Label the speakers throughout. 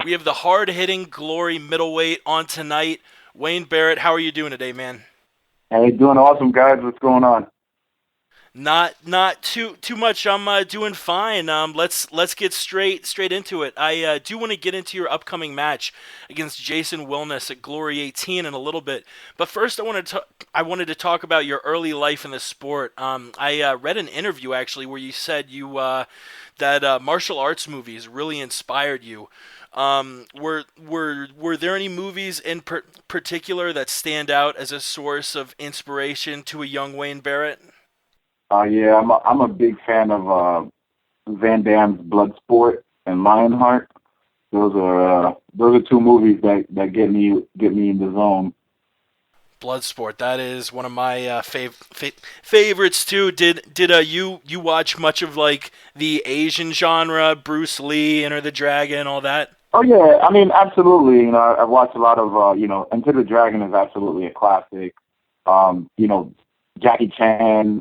Speaker 1: We have the hard-hitting Glory middleweight on tonight. Wayne Barrett, how are you doing today, man?
Speaker 2: Hey, doing awesome, guys. What's going on?
Speaker 1: Not too much. I'm doing fine. Let's get straight into it. I do want to get into your upcoming match against Jason Wilness at Glory 18 in a little bit. But first, I wanted to talk about your early life in the sport. I read an interview actually where you said that martial arts movies really inspired you. Were there any movies in particular that stand out as a source of inspiration to a young Wayne Barrett?
Speaker 2: Yeah, I'm a big fan of Van Damme's Bloodsport and Lionheart. Those are two movies that get me in the zone.
Speaker 1: Bloodsport. That is one of my favorites too. Did you watch much of like the Asian genre, Bruce Lee, Enter the Dragon, all that?
Speaker 2: Oh yeah, I mean absolutely. I've watched a lot of Enter the Dragon is absolutely a classic. You know, Jackie Chan.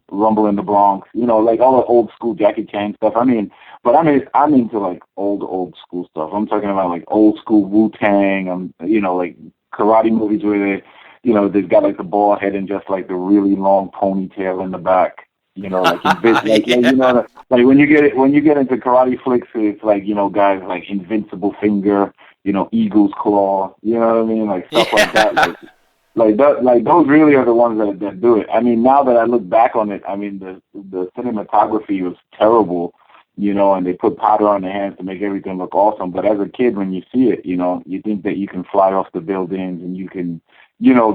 Speaker 2: Rumble in the Bronx. Like all the old school Jackie Chan stuff. I'm into like old school stuff. I'm talking about like old school Wu Tang. Like karate movies where they've got like the bald head and just like the really long ponytail in the back.
Speaker 1: Yeah.
Speaker 2: Like when you get into karate flicks, it's like guys like Invincible Finger, Eagle's Claw. You know what I mean? Like stuff like that.
Speaker 1: Yeah.
Speaker 2: Like those really are the ones that do it. I mean, now that I look back on it, I mean the cinematography was terrible, and they put powder on their hands to make everything look awesome. But as a kid, when you see it, you think that you can fly off the buildings and you can,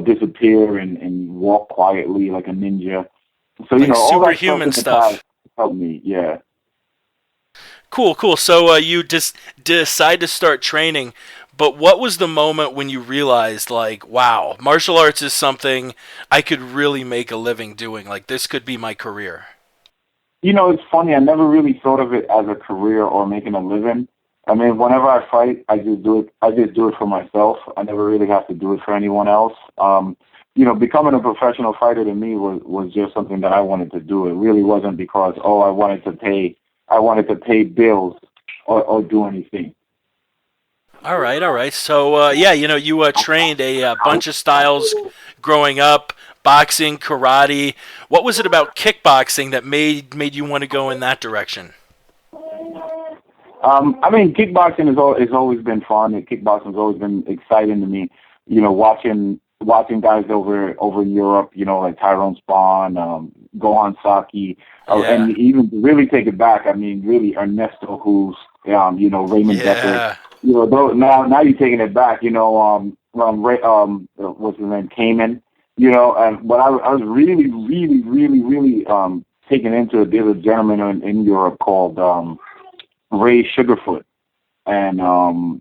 Speaker 2: disappear and walk quietly like a ninja. So
Speaker 1: Like
Speaker 2: all that stuff
Speaker 1: superhuman
Speaker 2: in the past
Speaker 1: stuff.
Speaker 2: helped me. Yeah.
Speaker 1: Cool. So you just decide to start training, but what was the moment when you realized, like, wow, martial arts is something I could really make a living doing? Like, this could be my career.
Speaker 2: It's funny. I never really thought of it as a career or making a living. I mean, whenever I fight, I just do it. I just do it for myself. I never really have to do it for anyone else. Becoming a professional fighter to me was just something that I wanted to do. It really wasn't because I wanted to pay bills or do anything.
Speaker 1: All right. So, yeah, you trained a bunch of styles growing up, boxing, karate. What was it about kickboxing that made you want to go in that direction?
Speaker 2: I mean, kickboxing has always been fun. And kickboxing has always been exciting to me. Watching guys over in Europe, like Tyrone Spawn, Gohan Saki,
Speaker 1: Yeah.
Speaker 2: and even to really take it back. I mean, really Ernesto, who's Raymond Decker.
Speaker 1: Yeah.
Speaker 2: Now you're taking it back. What's his name, Cayman. But I was really taken into it. There's a gentleman in Europe called Ray Sugarfoot, and I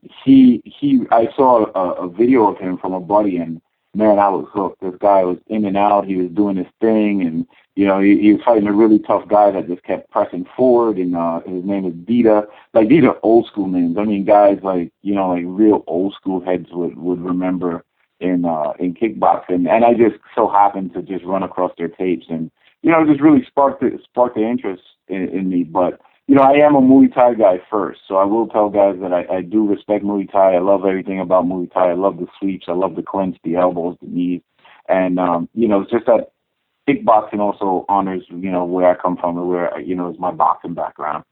Speaker 2: saw a video of him from a buddy, and man, I was hooked. This guy was in and out. He was doing his thing, and he was fighting a really tough guy that just kept pressing forward. And his name is Dita. Like these are old school names. I mean, guys like like real old school heads would remember in kickboxing. And I just so happened to just run across their tapes, and just really sparked the interest in me. But I am a Muay Thai guy first, so I will tell guys that I do respect Muay Thai. I love everything about Muay Thai. I love the sweeps. I love the clinch, the elbows, the knees. And, it's just that kickboxing also honors, where I come from and where, is my boxing background.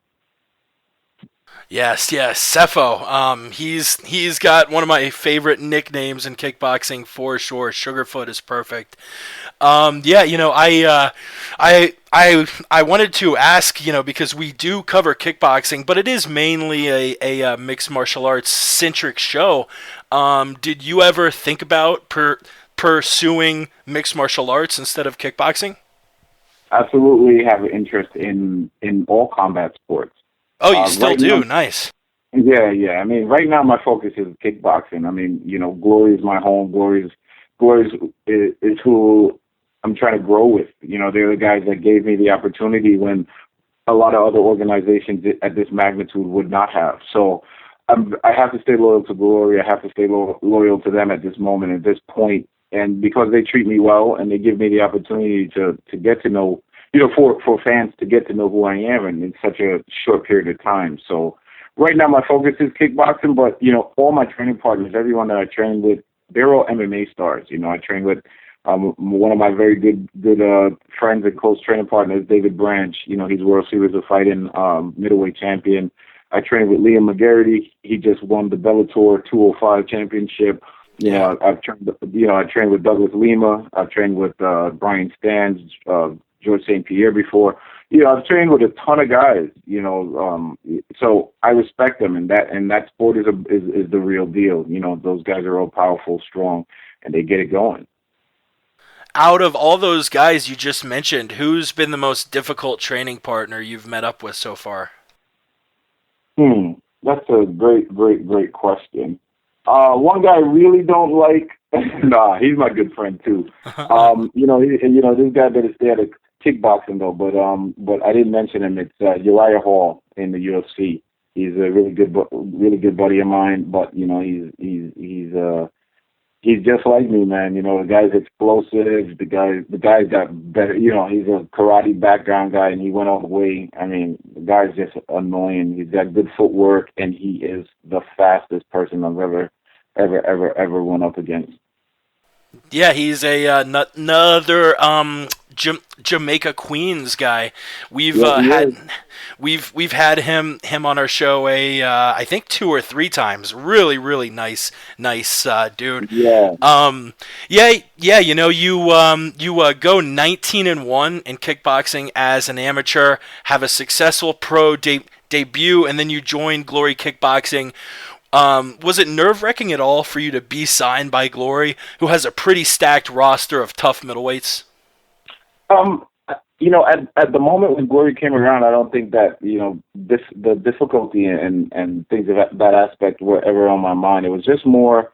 Speaker 1: Yes, Cepho. He's got one of my favorite nicknames in kickboxing for sure. Sugarfoot is perfect. Yeah, I wanted to ask, because we do cover kickboxing, but it is mainly a mixed martial arts centric show. Did you ever think about pursuing mixed martial arts instead of kickboxing?
Speaker 2: Absolutely have an interest in all combat sports.
Speaker 1: Oh, you still
Speaker 2: Right now,
Speaker 1: do. Nice.
Speaker 2: yeah. I mean, right now my focus is kickboxing. I mean, Glory is my home. Glory is who I'm trying to grow with. They're the guys that gave me the opportunity when a lot of other organizations at this magnitude would not have. So I have to stay loyal to Glory. I have to stay loyal to them at this moment, at this point. And because they treat me well and they give me the opportunity to get to know, for fans to get to know who I am in such a short period of time. So right now my focus is kickboxing, but all my training partners, everyone that I train with, they're all MMA stars. I train with one of my very good friends and close training partners, David Branch. He's World Series of Fighting middleweight champion. I train with Liam McGarity. He just won the Bellator 205 championship.
Speaker 1: Yeah.
Speaker 2: I've trained. I trained with Douglas Lima. I've trained with Brian Stans, George St. Pierre before. I've trained with a ton of guys. So I respect them, and that sport is the real deal. Those guys are all powerful, strong, and they get it going.
Speaker 1: Out of all those guys you just mentioned, who's been the most difficult training partner you've met up with so far?
Speaker 2: That's a great question. One guy I really don't like. Nah, he's my good friend too. This guy that is there at kickboxing though, but I didn't mention him. It's Uriah Hall in the UFC. He's a really good buddy of mine. But he's just like me, man. The guy's explosive. The guy's got better. He's a karate background guy, and he went all the way. I mean, the guy's just annoying. He's got good footwork, and he is the fastest person I've ever went up against.
Speaker 1: Yeah, he's another Jamaica Queens guy. We've had him on our show I think 2 or 3 times. Really nice dude.
Speaker 2: Yeah.
Speaker 1: You go 19-1 in kickboxing as an amateur, have a successful pro debut, and then you join Glory Kickboxing. Was it nerve-wracking at all for you to be signed by Glory, who has a pretty stacked roster of tough middleweights?
Speaker 2: At the moment when Glory came around, I don't think that, the difficulty and things of that aspect were ever on my mind. It was just more,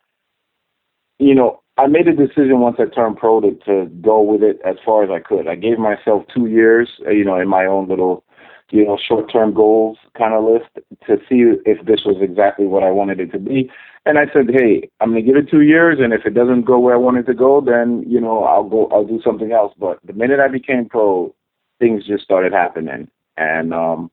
Speaker 2: I made a decision once I turned pro to go with it as far as I could. I gave myself 2 years, in my own little, short-term goals kind of list to see if this was exactly what I wanted it to be. And I said, hey, I'm going to give it 2 years, and if it doesn't go where I want it to go, then, I'll do something else. But the minute I became pro, things just started happening. And I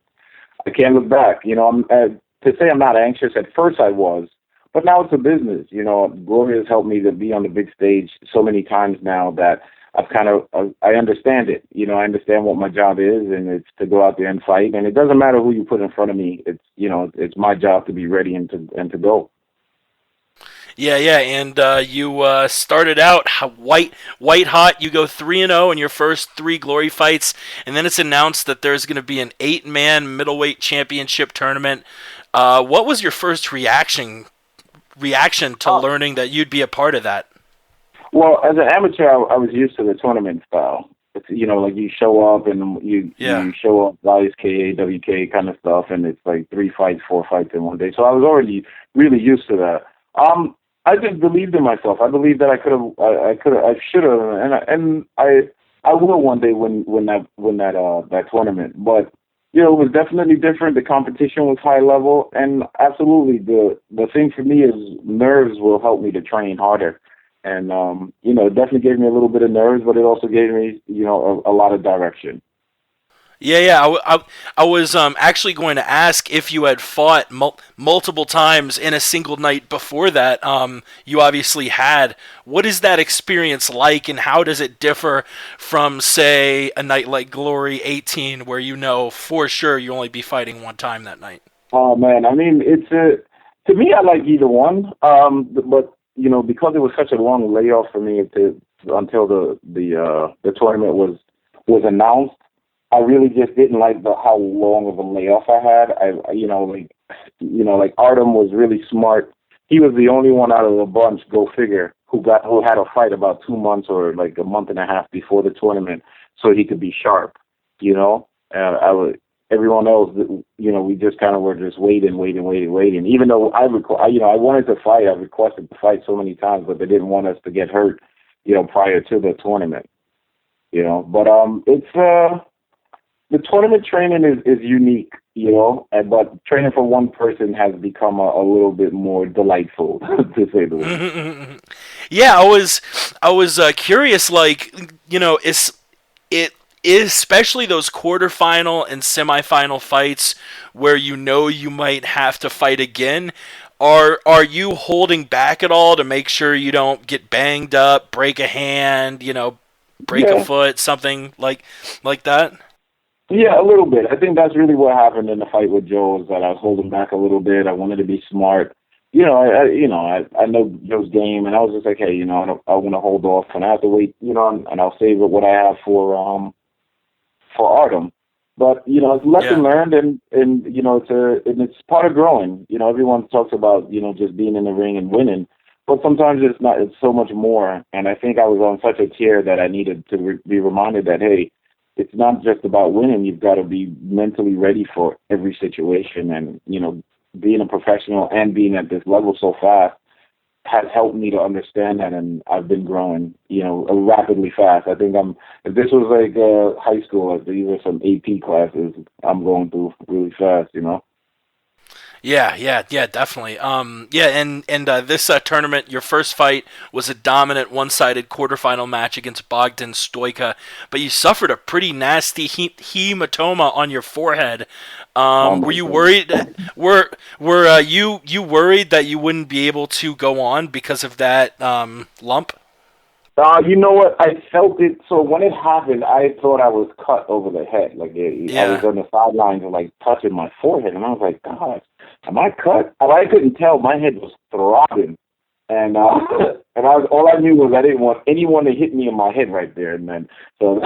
Speaker 2: can't look back. To say I'm not anxious, at first I was, but now it's a business. Glory has helped me to be on the big stage so many times now that I understand it. I understand what my job is, and it's to go out there and fight. And it doesn't matter who you put in front of me. It's my job to be ready and to go.
Speaker 1: Yeah, and you started out white hot. You go 3-0 in your first 3 Glory fights, and then it's announced that there's going to be an 8-man middleweight championship tournament. What was your first reaction to learning that you'd be a part of that?
Speaker 2: Well, as an amateur, I was used to the tournament style. It's, like you show up and you show up, ISK, WK kind of stuff, and it's like 3 fights, 4 fights in one day. So I was already really used to that. I just believed in myself. I believed that I should have, and I will one day win that tournament. But it was definitely different. The competition was high level, and absolutely the thing for me is nerves will help me to train harder. And, it definitely gave me a little bit of nerves, but it also gave me, a lot of direction.
Speaker 1: Yeah. I was actually going to ask if you had fought multiple times in a single night before that. You obviously had. What is that experience like, and how does it differ from, say, a night like Glory 18, where for sure you only be fighting one time that night?
Speaker 2: Oh, man. I mean, to me, I like either one. But because it was such a long layoff for me until the tournament was announced, I really just didn't like how long of a layoff I had. Like Artem was really smart. He was the only one out of the bunch, go figure, who had a fight about 2 months or like a month and a half before the tournament, so he could be sharp. Everyone else, we just kind of were just waiting. Even though I wanted to fight, I requested to fight so many times, but they didn't want us to get hurt, prior to the tournament. But it's the tournament training is unique, but training for one person has become a little bit more delightful, to say the least.
Speaker 1: Yeah, I was curious, like, is especially those quarterfinal and semifinal fights where you know you might have to fight again, are you holding back at all to make sure you don't get banged up, break a hand, break a
Speaker 2: Yeah,
Speaker 1: foot, something like that?
Speaker 2: yeah, a little bit. I think that's really what happened in the fight with Joe is that I was holding back a little bit. I wanted to be smart. I know Joe's game, and I was just like, hey, I want to hold off, and I have to wait, and I'll save it what I have for Artem. But it's lesson
Speaker 1: Yeah.
Speaker 2: learned, and it's part of growing. Everyone talks about just being in the ring and winning, but sometimes it's not. It's so much more. And I think I was on such a tear that I needed to be reminded that hey, it's not just about winning. You've got to be mentally ready for every situation, and being a professional and being at this level so fast has helped me to understand that, and I've been growing, rapidly fast. I think if this was like high school, if these are some AP classes, I'm going through really fast.
Speaker 1: Yeah, definitely. Yeah, and this tournament, your first fight was a dominant one-sided quarterfinal match against Bogdan Stoika, but you suffered a pretty nasty hematoma on your forehead.
Speaker 2: Oh
Speaker 1: Were
Speaker 2: my
Speaker 1: you
Speaker 2: goodness.
Speaker 1: worried? Were you worried that you wouldn't be able to go on because of that lump?
Speaker 2: You know what? I felt it. So when it happened, I thought I was cut over the head. Like I was
Speaker 1: Yeah.
Speaker 2: on the sidelines and like touching my forehead, and I was like, God, am I cut? And I couldn't tell. My head was throbbing, and and all I knew was I didn't want anyone to hit me in my head right there and then. So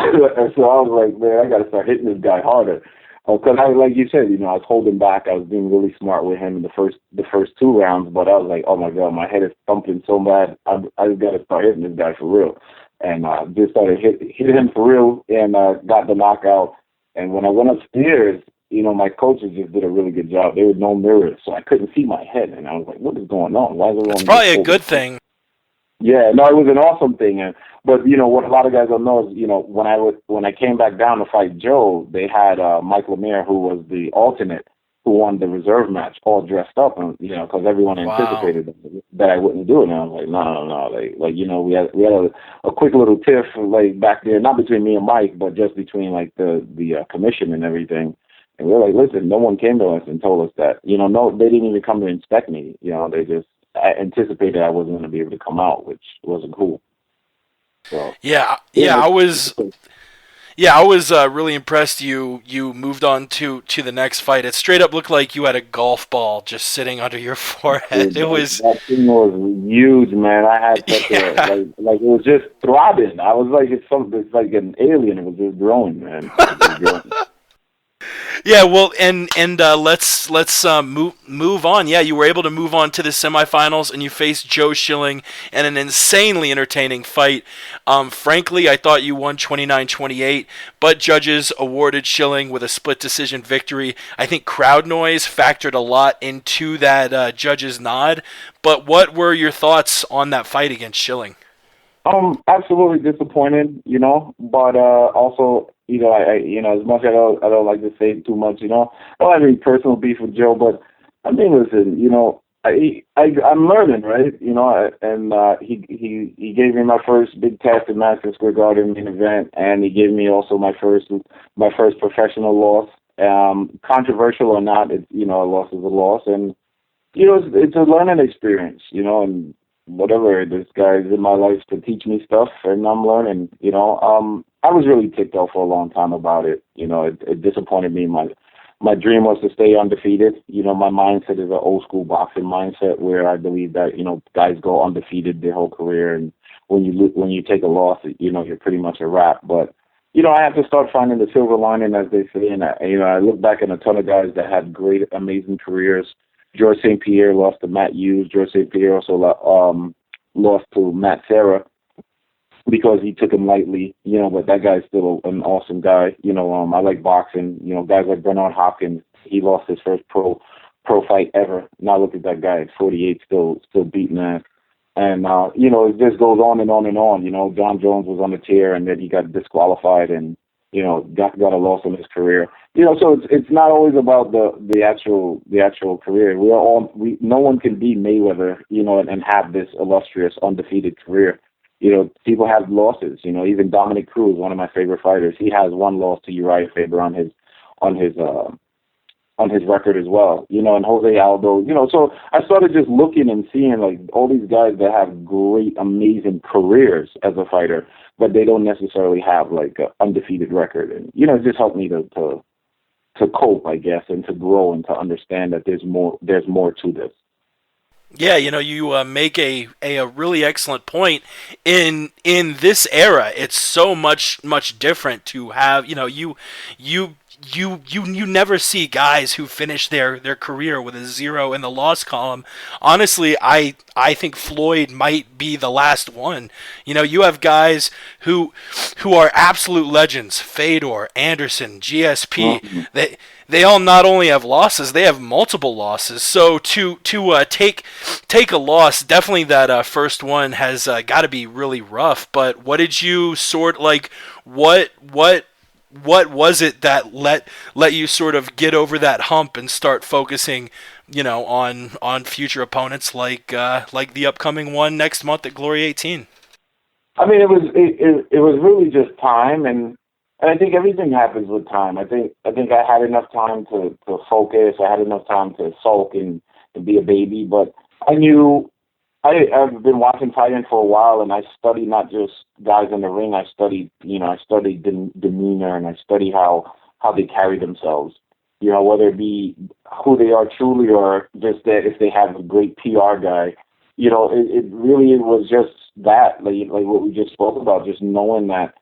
Speaker 2: so I was like, man, I got to start hitting this guy harder. Because like you said, I was holding back. I was being really smart with him in the first two rounds, but I was like, oh my god, my head is thumping so bad. I just got to start hitting this guy for real, and just started hit him for real, and got the knockout. And when I went upstairs, my coaches just did a really good job. There was no mirrors, so I couldn't see my head, and I was like, what is going on? Why is
Speaker 1: That's
Speaker 2: everyone just
Speaker 1: probably a
Speaker 2: holding?
Speaker 1: good thing.
Speaker 2: Yeah, no, it was an awesome thing. But what a lot of guys don't know is when I came back down to fight Joe, they had Mike Lemire, who was the alternate, who won the reserve match, all dressed up, and because everyone
Speaker 1: Wow.
Speaker 2: anticipated that I wouldn't do it. And I was like, no, no, no, we had a quick little tiff like back there, not between me and Mike, but just between like the commission and everything. And we are like, listen, no one came to us and told us that. No, they didn't even come to inspect me. They just I anticipated I wasn't going to be able to come out, which wasn't cool. So
Speaker 1: Yeah,
Speaker 2: yeah,
Speaker 1: yeah, I was really impressed. You moved on to the next fight. It straight up looked like you had a golf ball just sitting under your forehead.
Speaker 2: dude,
Speaker 1: It
Speaker 2: that,
Speaker 1: was
Speaker 2: that thing was huge, man. I had such a
Speaker 1: yeah.
Speaker 2: like it was just throbbing. I was like it's like an alien. It was just growing, man. It was just growing.
Speaker 1: Yeah, well, and let's move on. Yeah, you were able to move on to the semifinals, and you faced Joe Schilling in an insanely entertaining fight. Frankly, I thought you won 29-28, but judges awarded Schilling with a split decision victory. I think crowd noise factored a lot into that judge's nod. But what were your thoughts on that fight against Schilling?
Speaker 2: Absolutely disappointed, but also, as much as I don't like to say too much, I don't have any personal beef with Joe, but I mean, listen, I'm learning, right? And he gave me my first big test in Madison Square Garden main event, and he gave me also my first professional loss. Controversial or not, a loss is a loss, and it's a learning experience, and whatever. This guy's in my life to teach me stuff, and I'm learning. I was really ticked off for a long time about it. It disappointed me. My dream was to stay undefeated. My mindset is an old school boxing mindset where I believe that guys go undefeated their whole career, and when you take a loss, you're pretty much a wrap. But I have to start finding the silver lining, as they say. And I look back at a ton of guys that had great, amazing careers. George St. Pierre lost to Matt Hughes. George St. Pierre also lost to Matt Serra because he took him lightly. But that guy's still an awesome guy. I like boxing. Guys like Bernard Hopkins. He lost his first pro fight ever. Now look at that guy at 48, still beating ass. And it just goes on and on and on. John Jones was on the tear, and then he got disqualified, and got a loss in his career. So it's not always about the actual career. No one can be Mayweather, and have this illustrious undefeated career. People have losses. Even Dominic Cruz, one of my favorite fighters, he has one loss to Uriah Faber on his uh, on his record as well. And Jose Aldo. So I started just looking and seeing like all these guys that have great, amazing careers as a fighter, but they don't necessarily have like an undefeated record. And it just helped me to cope, I guess, and to grow and to understand that there's more to this.
Speaker 1: Yeah, you make a really excellent point. In this era, it's so much different to have. You you never see guys who finish their career with a zero in the loss column. Honestly, I think Floyd might be the last one. You have guys who are absolute legends: Fedor, Anderson, GSP.
Speaker 2: Mm-hmm.
Speaker 1: They all not only have losses, they have multiple losses. So to take a loss, definitely that first one has got to be really rough. But what did you sort like? What was it that let you sort of get over that hump and start focusing, on future opponents like the upcoming one next month at Glory 18?
Speaker 2: I mean, it was really just time, and I think everything happens with time. I think I had enough time to focus. I had enough time to sulk and be a baby, but I knew I've been watching fighting for a while, and I study not just guys in the ring. I studied demeanor, and I study how they carry themselves. Whether it be who they are truly, or just that if they have a great PR guy. It really was just that, like what we just spoke about, just knowing that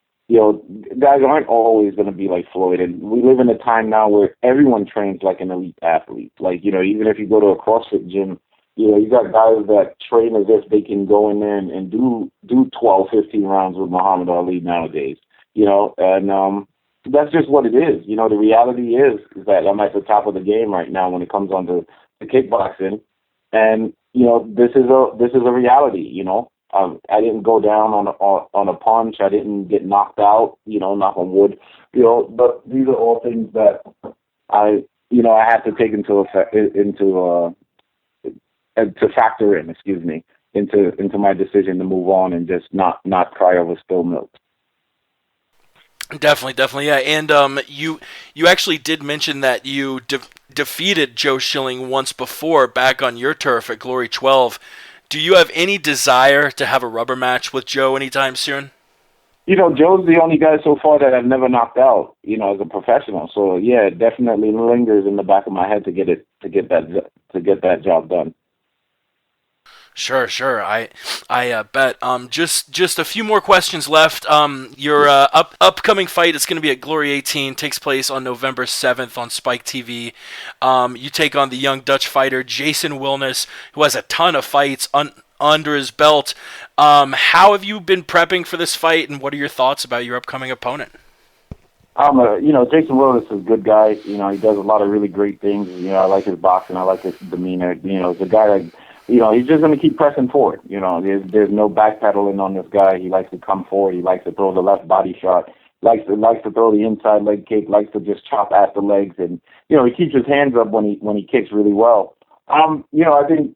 Speaker 2: guys aren't always going to be like Floyd, and we live in a time now where everyone trains like an elite athlete. Like even if you go to a CrossFit gym. You got guys that train as if they can go in there and do 12, 15 rounds with Muhammad Ali nowadays. And that's just what it is. The reality is that I'm at the top of the game right now when it comes on to kickboxing, and this is a reality. I didn't go down on a punch. I didn't get knocked out. Knock on wood. But these are all things that I have to take into to factor in, into my decision to move on and just not cry over spilled milk.
Speaker 1: Definitely, yeah. And you actually did mention that you defeated Joe Schilling once before back on your turf at Glory 12. Do you have any desire to have a rubber match with Joe anytime soon?
Speaker 2: Joe's the only guy so far that I've never knocked out, as a professional. So yeah, it definitely lingers in the back of my head to get that job done.
Speaker 1: Sure. I bet. Just a few more questions left. Your upcoming fight is going to be at Glory 18. Takes place on November 7th on Spike TV. You take on the young Dutch fighter Jason Wilness, who has a ton of fights under his belt. How have you been prepping for this fight, and what are your thoughts about your upcoming opponent?
Speaker 2: Jason Willis is a good guy. He does a lot of really great things. I like his boxing. I like his demeanor. He's a guy that, he's just going to keep pressing forward. There's no backpedaling on this guy. He likes to come forward. He likes to throw the left body shot. Likes to throw the inside leg kick. Likes to just chop at the legs, and he keeps his hands up when he kicks really well. I think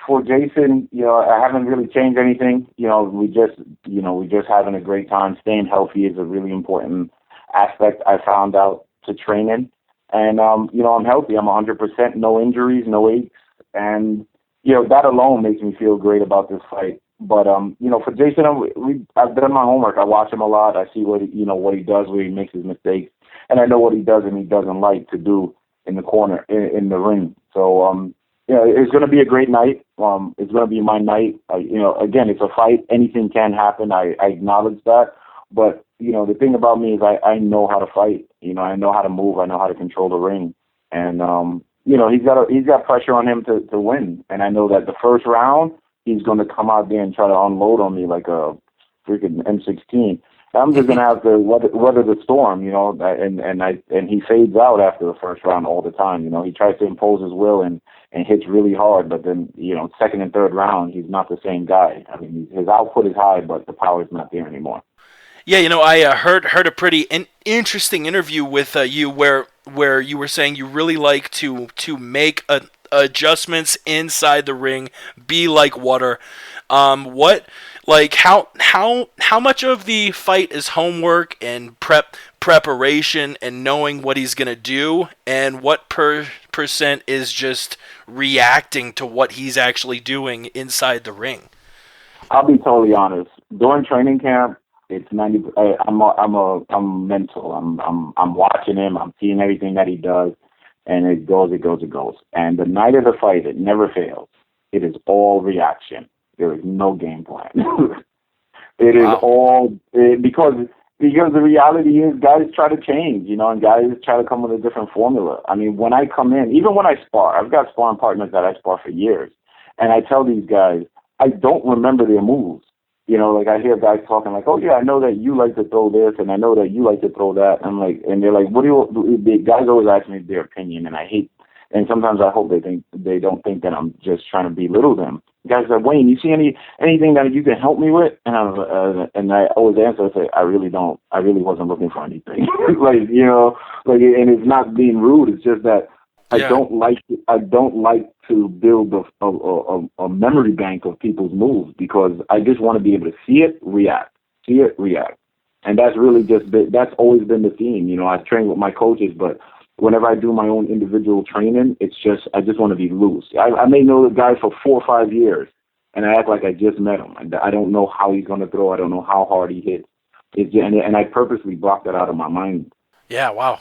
Speaker 2: for Jason, I haven't really changed anything. We just having a great time. Staying healthy is a really important aspect I found out to training. And, I'm healthy. I'm 100%, no injuries, no aches. And, that alone makes me feel great about this fight. But, for Jason, I've done my homework. I watch him a lot. I see what he does, where he makes his mistakes. And I know what he does and he doesn't like to do in the corner, in the ring. So, it's going to be a great night. It's going to be my night. Again, it's a fight. Anything can happen. I acknowledge that. But, the thing about me is I know how to fight. I know how to move. I know how to control the ring. And, he's got pressure on him to win. And I know that the first round, he's going to come out there and try to unload on me like a freaking M16. I'm just going to have to weather the storm, and he fades out after the first round all the time. He tries to impose his will and hits really hard, but then, second and third round, he's not the same guy. I mean, his output is high, but the power is not there anymore.
Speaker 1: Yeah, I heard a pretty interesting interview with you where you were saying you really like to make adjustments inside the ring, be like water. What Like how much of the fight is homework and preparation and knowing what he's gonna do, and what percent is just reacting to what he's actually doing inside the ring?
Speaker 2: I'll be totally honest. During training camp, it's 90. I'm mental. I'm watching him. I'm seeing everything that he does, and it goes, it goes, it goes. And the night of the fight, it never fails. It is all reaction. There is no game plan. It is
Speaker 1: Wow.
Speaker 2: all because the reality is guys try to change, and guys try to come with a different formula. I mean, when I come in, even when I spar, I've got sparring partners that I spar for years, and I tell these guys I don't remember their moves. Like I hear guys talking like, "Oh yeah, I know that you like to throw this, and I know that you like to throw that." And they're like, "What do you?" The guys always ask me their opinion, and I hate. And sometimes I hope they don't think that I'm just trying to belittle them. Guys like, "Wayne, you see anything that you can help me with?" And I always answer, I say, "I really don't. I really wasn't looking for anything." And it's not being rude. It's just that
Speaker 1: Yeah.
Speaker 2: I don't like to build a memory bank of people's moves, because I just want to be able to see it, react, and that's really that's always been the theme. I train with my coaches, but whenever I do my own individual training, it's just I just want to be loose. I may know the guy for 4 or 5 years, and I act like I just met him. I don't know how he's going to throw. I don't know how hard he hits. And I purposely block that out of my mind.
Speaker 1: Yeah. Wow.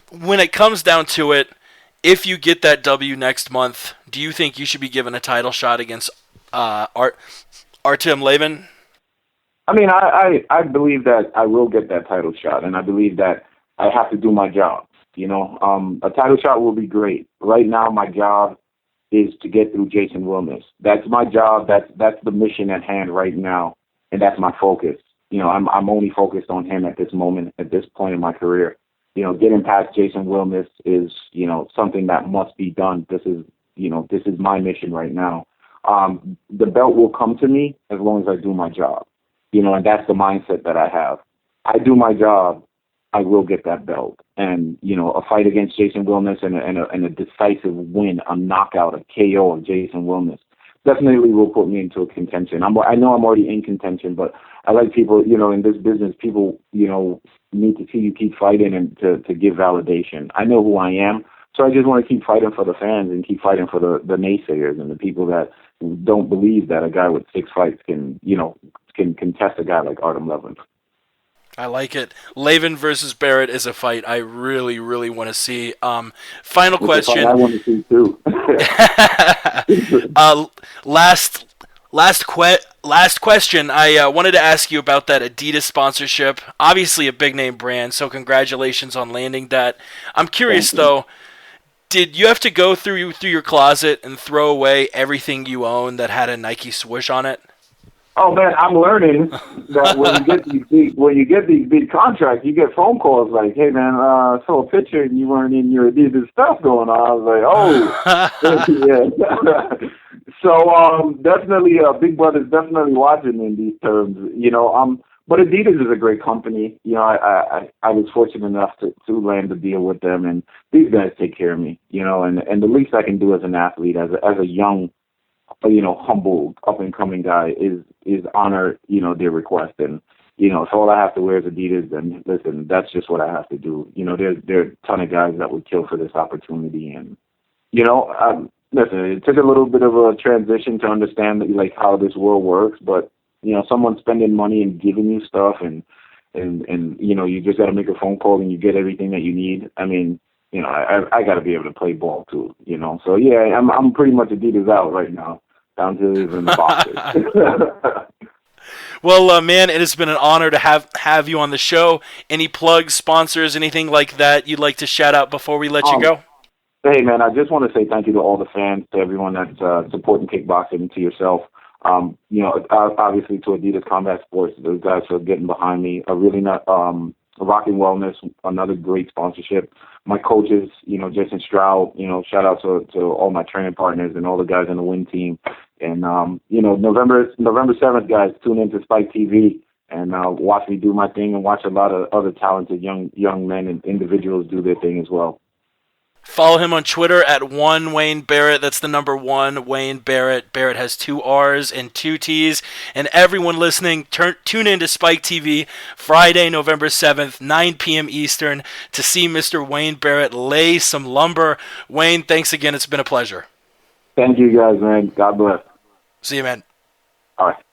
Speaker 1: When it comes down to it, if you get that W next month, do you think you should be given a title shot against Artem Levin?
Speaker 2: I mean, I believe that I will get that title shot, and I believe that I have to do my job. A title shot will be great. Right now, my job is to get through Jason Wilness. That's my job. That's the mission at hand right now, and that's my focus. I'm only focused on him at this moment, at this point in my career. Getting past Jason Wilness is something that must be done. This is my mission right now. The belt will come to me as long as I do my job. And that's the mindset that I have. I do my job, I will get that belt. And, a fight against Jason Wilness and a decisive win, a knockout, a KO of Jason Wilness definitely will put me into a contention. I know I'm already in contention, but I like people, in this business, people, need to see you keep fighting and to give validation. I know who I am. So I just want to keep fighting for the fans and keep fighting for the naysayers and the people that don't believe that a guy with 6 fights can contest a guy like Artem Levin.
Speaker 1: I like it. Levin versus Barrett is a fight I really, really want to see. Final
Speaker 2: It's a fight
Speaker 1: question.
Speaker 2: I want to see too.
Speaker 1: uh, last last question. I wanted to ask you about that Adidas sponsorship. Obviously, a big name brand. So congratulations on landing that. I'm curious
Speaker 2: Thank you.
Speaker 1: though. Did you have to go through your closet and throw away everything you own that had a Nike swoosh on it?
Speaker 2: Oh man, I'm learning that when you get these big contracts, you get phone calls like, "Hey man, I saw a picture and you weren't in your Adidas stuff going on." I was like, "Oh, yeah." So definitely, Big Brother's definitely watching in these terms. But Adidas is a great company. I was fortunate enough to land a deal with them, and these guys take care of me. And the least I can do as an athlete, as a young, humble, up and coming guy is honor, their request. And, if all I have to wear is Adidas, then listen, that's just what I have to do. There are a ton of guys that would kill for this opportunity. And, listen, it took a little bit of a transition to understand like how this world works, but, someone spending money and giving you stuff and you just got to make a phone call and you get everything that you need. I mean, I got to be able to play ball too, So yeah, I'm pretty much Adidas out right now, down to even the boxes.
Speaker 1: Well, man, it has been an honor to have you on the show. Any plugs, sponsors, anything like that you'd like to shout out before we let you
Speaker 2: um,
Speaker 1: go?
Speaker 2: Hey man, I just want to say thank you to all the fans, to everyone that's supporting kickboxing, to yourself. Obviously to Adidas Combat Sports, those guys are getting behind me. Really not Rocking Wellness, another great sponsorship. My coaches, Jason Stroud, shout out to all my training partners and all the guys on the Win team. And November 7th, guys, tune into Spike TV and watch me do my thing and watch a lot of other talented young men and individuals do their thing as well.
Speaker 1: Follow him on Twitter at one Wayne Barrett. That's the number one Wayne Barrett. Barrett has 2 R's and 2 T's. And everyone listening, tune in to Spike TV Friday, November 7th, 9 p.m. Eastern, to see Mr. Wayne Barrett lay some lumber. Wayne, thanks again. It's been a pleasure.
Speaker 2: Thank you guys, man. God bless.
Speaker 1: See you, man.
Speaker 2: All right.